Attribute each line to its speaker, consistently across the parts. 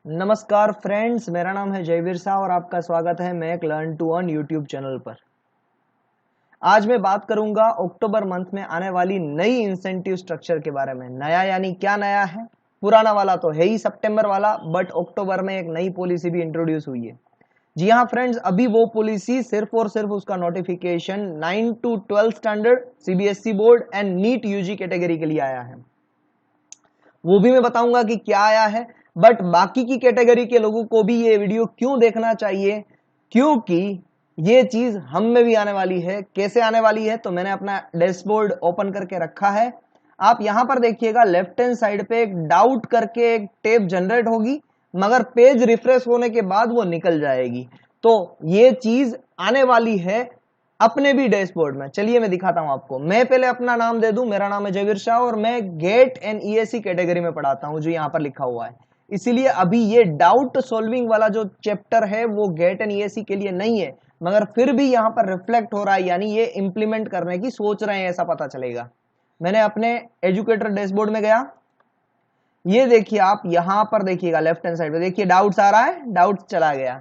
Speaker 1: नमस्कार फ्रेंड्स, मेरा नाम है जयवीर शाह और आपका स्वागत है Mac learn to earn YouTube channel पर। आज मैं बात करूंगा अक्टूबर मंथ में आने वाली नई इंसेंटिव स्ट्रक्चर के बारे में। नया यानी क्या नया है? पुराना वाला तो है ही सितंबर वाला, बट अक्टूबर में एक नई पॉलिसी भी इंट्रोड्यूस हुई है। जी हाँ फ्रेंड्स, अभी वो पॉलिसी सिर्फ और सिर्फ उसका notification 9 to 12 standard CBSE board and NEET UG category के लिए आया है। वो भी मैं बताऊंगा कि क्या आया है, बट बाकी की कैटेगरी के लोगों को भी ये वीडियो क्यों देखना चाहिए, क्योंकि ये चीज हम में भी आने वाली है। कैसे आने वाली है? तो मैंने अपना डैशबोर्ड ओपन करके रखा है। आप यहां पर देखिएगा, लेफ्ट हैंड साइड पे एक डाउट करके एक टेब जनरेट होगी, मगर पेज रिफ्रेश होने के बाद वो निकल जाएगी। तो ये चीज आने वाली है अपने भी डैशबोर्ड में। चलिए मैं दिखाता हूं आपको। मैं पहले अपना नाम दे दूं, मेरा नाम है जयवीर शाह और मैं गेट एंड ईएससी कैटेगरी में पढ़ाता हूं, जो यहां पर लिखा हुआ है। इसीलिए अभी ये डाउट सॉल्विंग वाला जो चैप्टर है वो गेट एंड ईएससी के लिए नहीं है, मगर फिर भी यहां पर रिफ्लेक्ट हो रहा है, यानी ये इंप्लीमेंट करने की सोच रहे हैं, ऐसा पता चलेगा। मैंने अपने एजुकेटर डैशबोर्ड में गया, ये देखिए आप यहां पर देखिएगा लेफ्ट हैंड साइड पे देखिए डाउट्स आ रहा है, डाउट्स चला गया।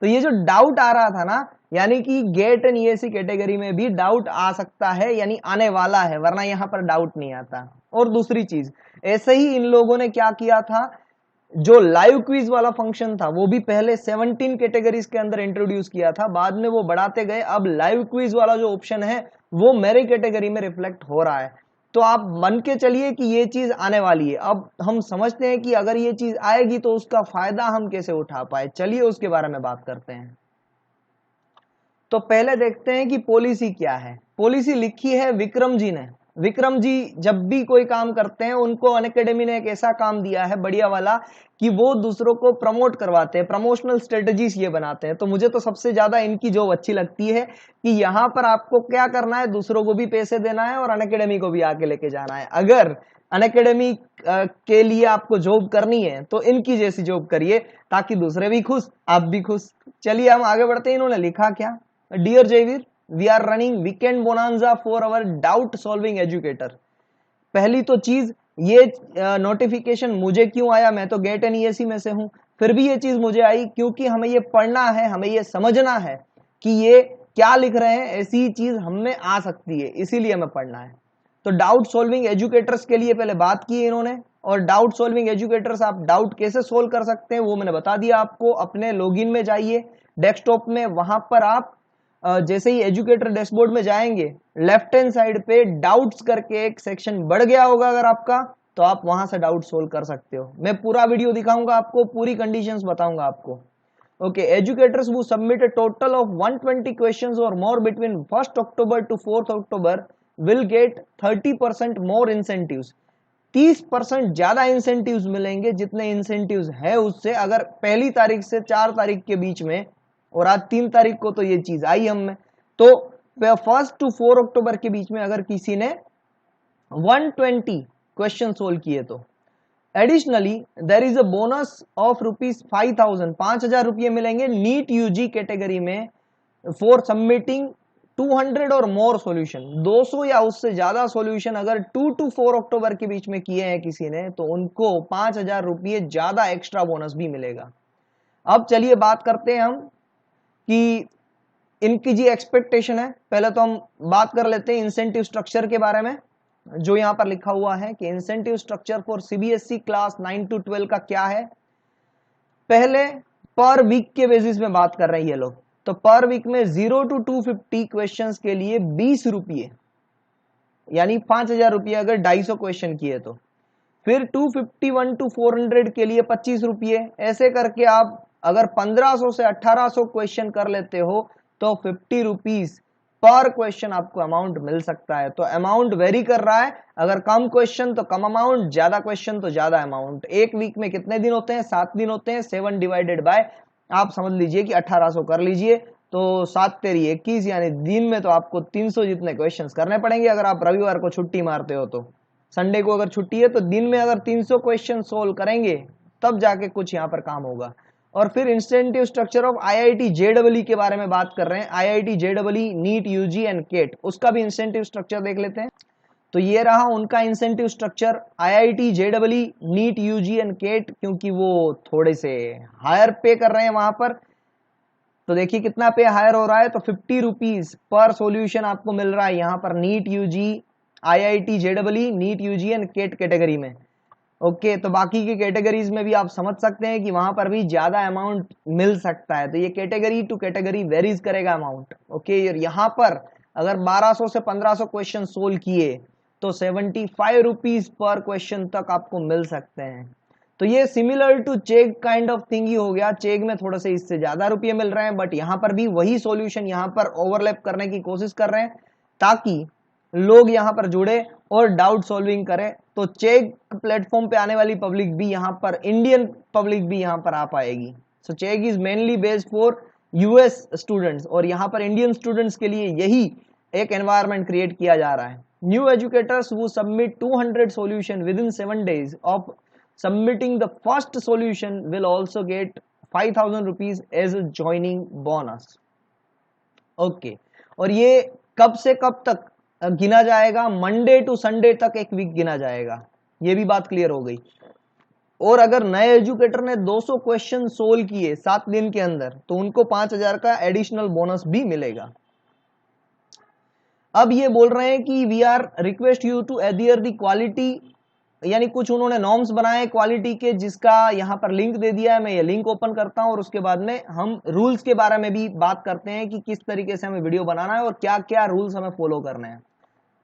Speaker 1: तो ये जो डाउट आ रहा था ना, यानी कि गेट एंड ईएससी कैटेगरी में भी डाउट आ सकता है, यानी आने वाला है, वरना यहां पर डाउट नहीं आता। और दूसरी चीज, ऐसे ही इन लोगों ने क्या किया था, जो लाइव क्विज वाला फंक्शन था वो भी पहले 17 कैटेगरीज के अंदर इंट्रोड्यूस किया था, बाद में वो बढ़ाते गए। अब लाइव क्विज वाला जो ऑप्शन है वो मेरी कैटेगरी में रिफ्लेक्ट हो रहा है। तो आप मान के चलिए कि ये चीज आने वाली है। अब हम समझते हैं कि अगर ये चीज आएगी तो उसका फायदा हम कैसे उठा पाए, चलिए उसके बारे में बात करते हैं। तो पहले देखते हैं कि पॉलिसी क्या है। पॉलिसी लिखी है विक्रम जी ने। विक्रम जी जब भी कोई काम करते हैं, उनको अनअकैडमी ने एक ऐसा काम दिया है बढ़िया वाला कि वो दूसरों को प्रमोट करवाते हैं, प्रमोशनल स्ट्रेटजीज ये बनाते हैं। तो मुझे तो सबसे ज्यादा इनकी जॉब अच्छी लगती है कि यहाँ पर आपको क्या करना है, दूसरों को भी पैसे देना है और अनअकैडमी को भी आके लेके जाना है। अगर अनअकैडमी के लिए आपको जॉब करनी है तो इनकी जैसी जॉब करिए, ताकि दूसरे भी खुश, आप भी खुश। चलिए हम आगे बढ़ते हैं। इन्होंने लिखा क्या, dear Jaiveer, we are running weekend bonanza for our doubt solving educator. पहली तो चीज, ये नोटिफिकेशन मुझे क्यों आया? मैं तो गेट एंड ईएससी में से हूं, फिर भी ये चीज मुझे आई क्योंकि हमें ये पढ़ना है, हमें ये समझना है कि ये क्या लिख रहे हैं। ऐसी चीज हमें आ सकती है, इसीलिए हमें पढ़ना है। तो डाउट सॉल्विंग एजुकेटर्स के लिए पहले बात की है इन्होंने, और डाउट सॉल्विंग एजुकेटर्स आप डाउट कैसे सोल्व कर सकते हैं वो मैंने बता दिया आपको। अपने लॉगिन में जाइए डेस्कटॉप में, वहां पर आप जैसे ही एजुकेटर डैशबोर्ड में जाएंगे, लेफ्ट हैंड साइड पे डाउट्स करके एक सेक्शन बढ़ गया होगा अगर आपका, तो आप वहां से डाउट सोल्व कर सकते हो। मैं पूरा वीडियो दिखाऊंगा आपको, पूरी कंडीशंस बताऊंगा आपको। ओके, एजुकेटर्स वो submit a total of 120 questions और more between 1 October to 4 October will get 30% more incentives. 30% ज्यादा इंसेंटिव्स मिलेंगे, जितने इंसेंटिव्स है उससे। अगर पहली तारीख से 4 तारीख के बीच में, और आज 3 तारीख को तो ये चीज आई हम में, तो 1 to 4 अक्टूबर के बीच में अगर किसी ने 120 क्वेश्चन सोल्व किए तो additionally there is a bonus of ₹5,000, 5,000 रुपये मिलेंगे नीट यूजी कैटेगरी में फॉर सबमिटिंग 200 और मोर सॉल्यूशन। 200 या उससे ज्यादा सॉल्यूशन अगर 2 to 4 अक्टूबर के बीच में किए हैं किसी ने, तो उनको 5,000 रुपये ज्यादा एक्स्ट्रा बोनस भी मिलेगा। अब चलिए बात करते हैं हम कि इनकी जी एक्सपेक्टेशन है। पहले तो हम बात कर लेते हैं इंसेंटिव स्ट्रक्चर के बारे में, जो यहां पर लिखा हुआ है कि incentive structure for CBSE class 9 to 12 का क्या है। पहले पर वीक के बेसिस में बात कर रहे हैं ये लोग। तो पर वीक में 0 to 250 क्वेश्चंस के लिए 20 रुपये, यानी 5,000 रुपये अगर 250 क्वेश्चन किए तो। फिर 251 to 400 के लिए 25 रुपये। ऐसे करके आप अगर 1500 से 1800 क्वेश्चन कर लेते हो तो 50 रुपीज पर क्वेश्चन आपको अमाउंट मिल सकता है। तो अमाउंट वेरी कर रहा है, अगर कम क्वेश्चन तो कम अमाउंट, ज्यादा क्वेश्चन तो ज्यादा अमाउंट। एक वीक में कितने दिन होते हैं? 7 दिन होते हैं। 7 डिवाइडेड बाय, आप समझ लीजिए कि 1800 कर लीजिए, तो 7 तेरी 21, यानी दिन में तो आपको 300 जितने क्वेश्चन करने पड़ेंगे। अगर आप रविवार को छुट्टी मारते हो तो, संडे को अगर छुट्टी है तो दिन में अगर 300 क्वेश्चन सोल्व करेंगे तब जाके कुछ यहाँ पर काम होगा। और फिर incentive structure of IIT JEE के बारे में बात कर रहे हैं। IIT JEE, NEET UG and CAT, उसका भी इंसेंटिव स्ट्रक्चर देख लेते हैं। तो ये रहा उनका incentive structure. IIT, JEE, NEET, UG and CAT, क्योंकि वो थोड़े से हायर पे कर रहे हैं वहां पर, तो देखिए कितना पे हायर हो रहा है, तो 50 रुपीज पर सॉल्यूशन आपको मिल रहा है यहाँ पर NEET, UG, IIT, JEE, NEET, UG and CAT category में। ओके, तो बाकी की कैटेगरीज में भी आप समझ सकते हैं कि वहां पर भी ज्यादा अमाउंट मिल सकता है, तो ये कैटेगरी टू कैटेगरी वेरीज करेगा अमाउंट। ओके, यहाँ पर अगर 1200 से 1500 क्वेश्चन सोल्व किए तो 75 रुपीज पर क्वेश्चन तक आपको मिल सकते हैं। तो ये similar to Chegg kind of thing ही हो गया। चेक में थोड़े से इससे ज्यादा रुपये मिल रहे हैं, बट यहाँ पर भी वही सॉल्यूशन यहाँ पर ओवरलैप करने की कोशिश कर रहे हैं ताकि लोग यहाँ पर जुड़े और डाउट सॉल्विंग करें। तो चेक प्लेटफॉर्म पे आने वाली पब्लिक भी यहाँ पर, इंडियन पब्लिक भी यहाँ पर आ पाएगी। So Chegg is mainly based for US students, और यहाँ पर इंडियन स्टूडेंट्स के लिए यही एक एनवायरनमेंट क्रिएट किया जा रहा है। New educators who submit 200 solution within 7 days of submitting the first solution will also get 5000 rupees as a joining bonus. Okay, और ये कब से कब तक गिना जाएगा? मंडे टू संडे तक एक वीक गिना जाएगा, ये भी बात क्लियर हो गई। और अगर नए एजुकेटर ने 200 क्वेश्चन सोल्व किए 7 दिन के अंदर तो उनको 5000 का एडिशनल बोनस भी मिलेगा। अब ये बोल रहे हैं कि we are request you to adhere the quality, यानी कुछ उन्होंने नॉर्म्स बनाए क्वालिटी के, जिसका यहाँ पर लिंक दे दिया है। मैं ये लिंक ओपन करता हूँ और उसके बाद में हम रूल्स के बारे में भी बात करते हैं कि किस तरीके से हमें वीडियो बनाना है और क्या क्या रूल्स हमें फॉलो करने हैं।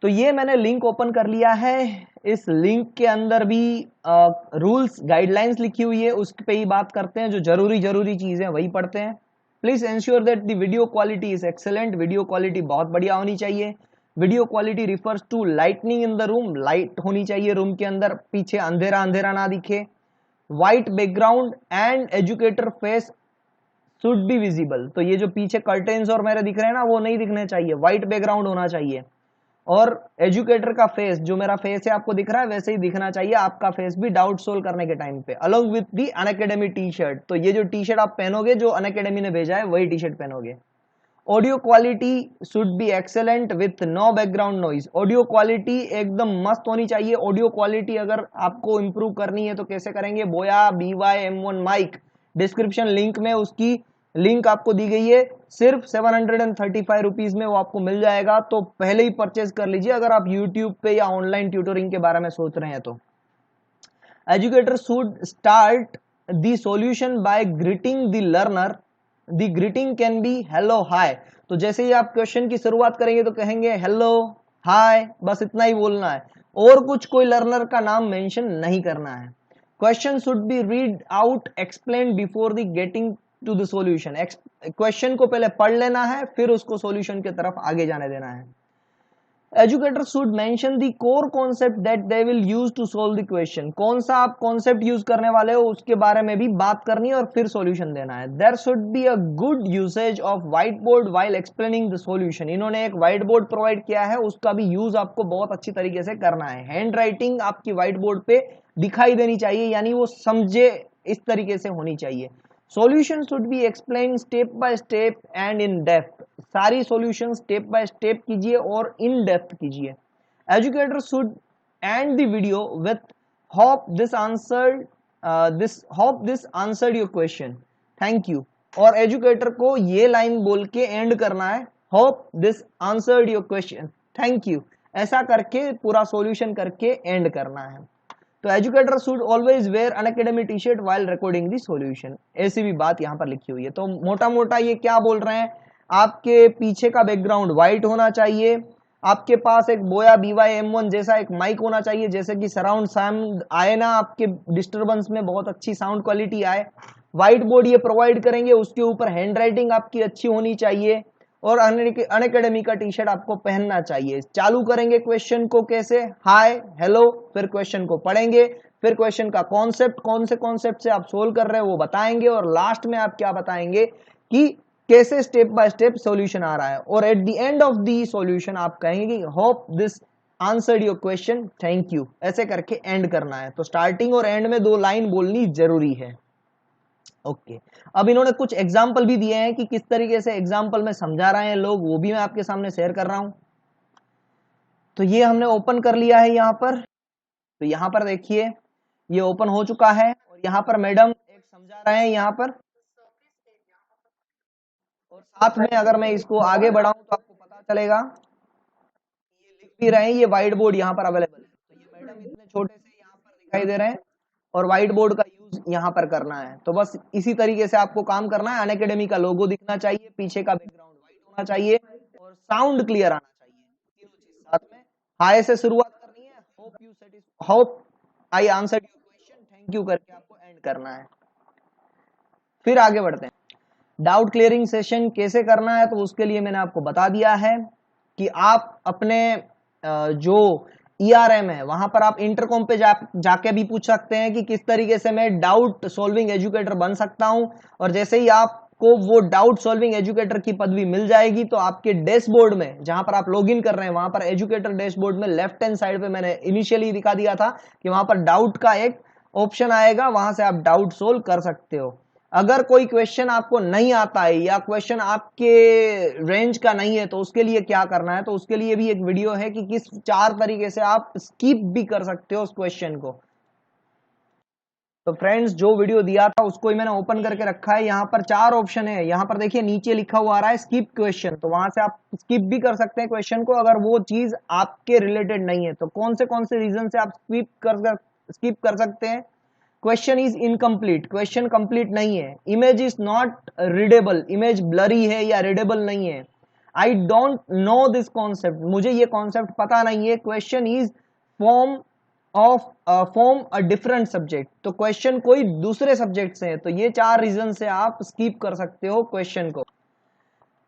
Speaker 1: तो ये मैंने लिंक ओपन कर लिया है। इस लिंक के अंदर भी रूल्स गाइडलाइंस लिखी हुई है, उस पे ही बात करते हैं। जो जरूरी चीजें वही पढ़ते हैं। Please ensure that the video quality is excellent. Video quality बहुत बढ़िया होनी चाहिए। Video quality refers to lightning in the room, light होनी चाहिए रूम के अंदर, पीछे अंधेरा अंधेरा ना दिखे। White background and educator face should be visible, तो ये जो पीछे कर्टेन्स और मेरे दिख रहे हैं ना, वो नहीं दिखने चाहिए, व्हाइट बैकग्राउंड होना चाहिए। और एजुकेटर का फेस, जो मेरा फेस है आपको दिख रहा है, वैसे ही दिखना चाहिए आपका फेस भी डाउट सोल्व करने के टाइम पे, along with the Unacademy T shirt. तो ये जो टी शर्ट आप पहनोगे, जो अनअकैडमी ने भेजा है, वही टी शर्ट पहनोगे। Audio quality should be excellent with no background noise. Audio quality एकदम मस्त होनी चाहिए। ऑडियो क्वालिटी अगर आपको इंप्रूव करनी है तो कैसे करेंगे? बोया BY-M1 माइक, डिस्क्रिप्शन लिंक में उसकी लिंक आपको दी गई है, सिर्फ 735 रुपीज में वो आपको मिल जाएगा। तो पहले ही परचेज कर लीजिए अगर आप यूट्यूब पे या ऑनलाइन ट्यूटरिंग के बारे में सोच रहे हैं तो। Educator should start the solution bye greeting the learner. The greeting can be hello hi. तो जैसे ही आप क्वेश्चन की शुरुआत करेंगे तो कहेंगे हेलो हाय, बस इतना ही बोलना है, और कुछ कोई लर्नर का नाम मेंशन नहीं करना है। Question should be read out explain before the getting to the solution. Question को पहले पढ़ लेना है, फिर उसको सॉल्यूशन की तरफ आगे जाने देना है। Educator should mention the core concept that they will use to solve the question. कौन सा आप कॉन्सेप्ट यूज करने वाले हो उसके बारे में भी बात करनी है और फिर सॉल्यूशन देना है। There should be a good usage of white board while explaining the solution. इन्होंने एक व्हाइट बोर्ड प्रोवाइड किया है, उसका भी यूज आपको बहुत अच्छी तरीके से करना है। हैंड राइटिंग आपकी व्हाइट बोर्ड पे दिखाई देनी चाहिए, यानी वो समझे इस तरीके से होनी चाहिए। Solution should be explain step by step and in depth. सारी सॉल्यूशन स्टेप बाय स्टेप कीजिए और इन डेप्थ कीजिए। Educator should and the video with hope this answered your question, thank you. और एजुकेटर को ये लाइन बोल के and करना है, hope this answered your question, thank you. ऐसा करके पूरा सॉल्यूशन करके एंड करना है। तो educator should always wear Unacademy T shirt while recording the solution, ऐसी भी बात यहाँ पर लिखी हुई है। तो मोटा मोटा ये क्या बोल रहे हैं, आपके पीछे का बैकग्राउंड व्हाइट होना चाहिए, आपके पास एक बोया BY-M1 जैसा एक माइक होना चाहिए, जैसे कि सराउंड साउंड आए ना, आपके डिस्टर्बेंस में बहुत अच्छी साउंड क्वालिटी आए। व्हाइट बोर्ड ये प्रोवाइड करेंगे, उसके ऊपर हैंड राइटिंग आपकी अच्छी होनी चाहिए, और अनअकैडमी का टी शर्ट आपको पहनना चाहिए। चालू करेंगे क्वेश्चन को कैसे, हाय हेलो, फिर क्वेश्चन को पढ़ेंगे, फिर क्वेश्चन का कॉन्सेप्ट, कौन से कॉन्सेप्ट से आप सोल्व कर रहे हो वो बताएंगे, और लास्ट में आप क्या बताएंगे कि कैसे स्टेप बाय स्टेप सॉल्यूशन आ रहा है। और at the end of the solution आप कहेंगे कि hope this answered your question, thank you. ऐसे करके एंड करना है। तो स्टार्टिंग और एंड में 2 लाइन बोलनी जरूरी है। ओके, अब इन्होंने कुछ एग्जाम्पल भी दिए हैं कि किस तरीके से एग्जाम्पल में समझा रहे हैं लोग, वो भी मैं आपके सामने शेयर कर रहा हूं। तो ये हमने ओपन कर लिया है यहाँ पर। तो यहाँ पर देखिए ये ओपन हो चुका है और यहाँ पर मैडम एक समझा रहे हैं यहाँ पर, और साथ में अगर मैं इसको आगे बढ़ाऊं तो आपको पता चलेगा ये लिख भी रहे हैं, ये व्हाइट बोर्ड यहाँ पर अवेलेबल है। तो ये मैडम इतने छोटे से यहाँ पर दिखाई दे रहे हैं और व्हाइट बोर्ड का यूज यहाँ पर करना है। तो बस इसी तरीके से आपको काम करना है। अनअकैडमी का लोगो दिखना चाहिए, पीछे का बैकग्राउंड व्हाइट होना चाहिए और साउंड क्लियर आना चाहिए, तीनों चीज साथ में। हाई से शुरुआत करनी है, hope I answered your question, thank you करके आपको एंड करना है। फिर आगे बढ़ते हैं। डाउट क्लियरिंग सेशन कैसे करना है, तो उसके लिए मैंने आपको बता दिया है कि आप अपने जो ERM है वहां पर आप इंटरकॉम पे जाके भी पूछ सकते हैं कि किस तरीके से मैं डाउट सॉल्विंग एजुकेटर बन सकता हूं। और जैसे ही आपको वो डाउट सॉल्विंग एजुकेटर की पदवी मिल जाएगी तो आपके डैशबोर्ड में जहां पर आप लॉगिन कर रहे हैं वहां पर एजुकेटर डैशबोर्ड में लेफ्ट हैंड साइड पे मैंने इनिशियली दिखा दिया था कि वहां पर डाउट का एक ऑप्शन आएगा, वहां से आप डाउट सोल्व कर सकते हो। अगर कोई क्वेश्चन आपको नहीं आता है या क्वेश्चन आपके रेंज का नहीं है तो उसके लिए क्या करना है, तो उसके लिए भी एक वीडियो है कि किस 4 तरीके से आप स्किप भी कर सकते हो उस क्वेश्चन को। तो फ्रेंड्स जो वीडियो दिया था उसको ही मैंने ओपन करके रखा है। यहाँ पर 4 ऑप्शन है, यहाँ पर देखिए नीचे लिखा हुआ आ रहा है स्किप क्वेश्चन, तो वहां से आप स्किप भी कर सकते हैं क्वेश्चन को अगर वो चीज आपके रिलेटेड नहीं है। तो कौन से रीजन से आप स्किप कर सकते हैं? Question is incomplete, question complete नहीं है। Image is not readable, image blurry है या रीडेबल नहीं है। I don't know this concept, मुझे ये कॉन्सेप्ट पता नहीं है। Question is form a different subject, तो क्वेश्चन कोई दूसरे सब्जेक्ट से है। तो ये 4 रीजन से आप स्किप कर सकते हो क्वेश्चन को।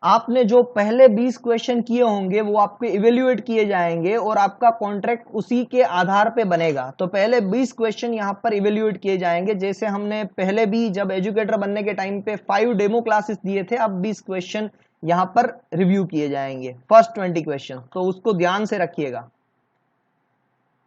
Speaker 1: आपने जो पहले 20 क्वेश्चन किए होंगे वो आपके इवेल्युएट किए जाएंगे और आपका कॉन्ट्रैक्ट उसी के आधार पे बनेगा। तो पहले 20 क्वेश्चन यहाँ पर इवेल्युएट किए जाएंगे, जैसे हमने पहले भी जब एजुकेटर बनने के टाइम पे 5 डेमो क्लासेस दिए थे, अब 20 क्वेश्चन यहाँ पर रिव्यू किए जाएंगे, फर्स्ट 20 क्वेश्चन, तो उसको ध्यान से रखिएगा।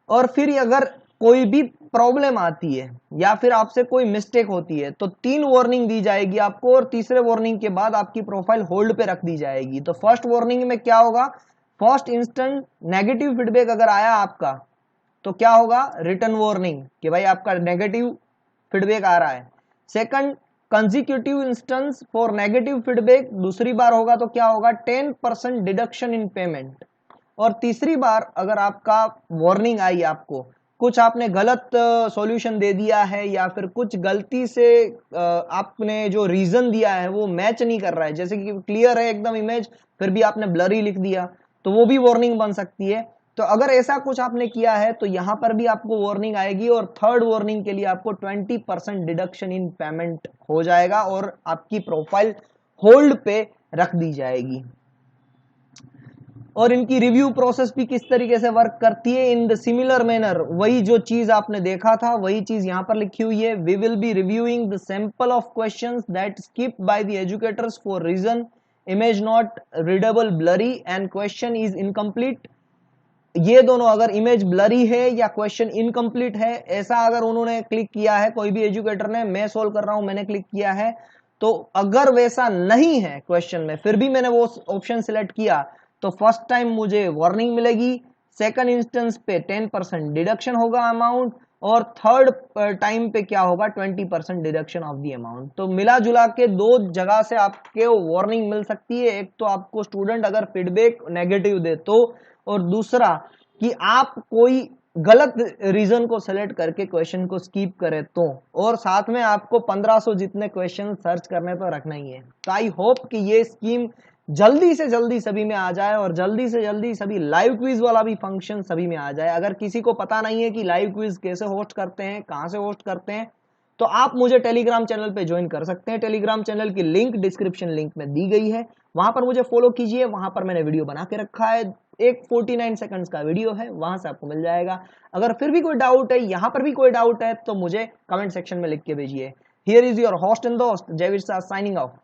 Speaker 1: और फिर अगर कोई भी प्रॉब्लम आती है या फिर आपसे कोई मिस्टेक होती है तो 3 वार्निंग दी जाएगी आपको और तीसरे वार्निंग के बाद आपकी प्रोफाइल होल्ड पे रख दी जाएगी। तो फर्स्ट वार्निंग में क्या होगा, फर्स्ट इंस्टेंट नेगेटिव फीडबैक अगर आया आपका तो क्या होगा, रिटर्न वार्निंग कि भाई आपका नेगेटिव फीडबैक आ रहा है। Second, consecutive instance for negative feedback दूसरी बार होगा तो क्या होगा, 10% डिडक्शन इन पेमेंट। और तीसरी बार अगर आपका वार्निंग आई, आपको कुछ आपने गलत सॉल्यूशन दे दिया है या फिर कुछ गलती से आपने जो रीजन दिया है वो मैच नहीं कर रहा है, जैसे कि क्लियर है एकदम इमेज फिर भी आपने ब्लरी लिख दिया, तो वो भी वार्निंग बन सकती है। तो अगर ऐसा कुछ आपने किया है तो यहां पर भी आपको वार्निंग आएगी और थर्ड वार्निंग के लिए आपको 20% डिडक्शन इन पेमेंट हो जाएगा और आपकी प्रोफाइल होल्ड पे रख दी जाएगी। और इनकी रिव्यू प्रोसेस भी किस तरीके से वर्क करती है, इन द सिमिलर मैनर, वही जो चीज आपने देखा था वही चीज यहां पर लिखी हुई है। We will be reviewing the sample of questions that skip by the educators for reason image not readable, blurry and question is incomplete. ये दोनों, अगर इमेज ब्लरी है या क्वेश्चन इनकम्प्लीट है, ऐसा अगर उन्होंने क्लिक किया है, कोई भी एजुकेटर ने, मैं सोल्व कर रहा हूं मैंने क्लिक किया है, तो अगर वैसा नहीं है क्वेश्चन में फिर भी मैंने वो ऑप्शन सिलेक्ट किया तो फर्स्ट टाइम मुझे वार्निंग मिलेगी, सेकंड इंस्टेंस पे 10% डिडक्शन होगा अमाउंट और थर्ड टाइम पे क्या होगा, 20% डिडक्शन ऑफ द अमाउंट। तो मिला जुला के 2 जगह से आपके वार्निंग मिल सकती है। एक तो आपको स्टूडेंट अगर फीडबैक नेगेटिव दे तो, और दूसरा कि आप कोई गलत रीजन को सेलेक्ट करके क्वेश्चन को स्किप करे तो, और साथ में आपको 1500 जितने क्वेश्चन सर्च करने तो रखना ही है। तो आई होप कि ये स्कीम जल्दी से जल्दी सभी में आ जाए और जल्दी से जल्दी सभी लाइव क्विज वाला भी फंक्शन सभी में आ जाए। अगर किसी को पता नहीं है कि लाइव क्विज कैसे होस्ट करते हैं, कहां से होस्ट करते हैं, तो आप मुझे टेलीग्राम चैनल पे ज्वाइन कर सकते हैं। टेलीग्राम चैनल की लिंक डिस्क्रिप्शन लिंक में दी गई है, वहां पर मुझे फॉलो कीजिए। वहां पर मैंने वीडियो बना के रखा है, एक 49 सेकंड्स का वीडियो है, वहां से आपको मिल जाएगा। अगर फिर भी कोई डाउट है, यहां पर भी कोई डाउट है, तो मुझे कमेंट सेक्शन में लिख के भेजिए। Here is your host and दोस्त जयवीर साहब साइनिंग ऑफ।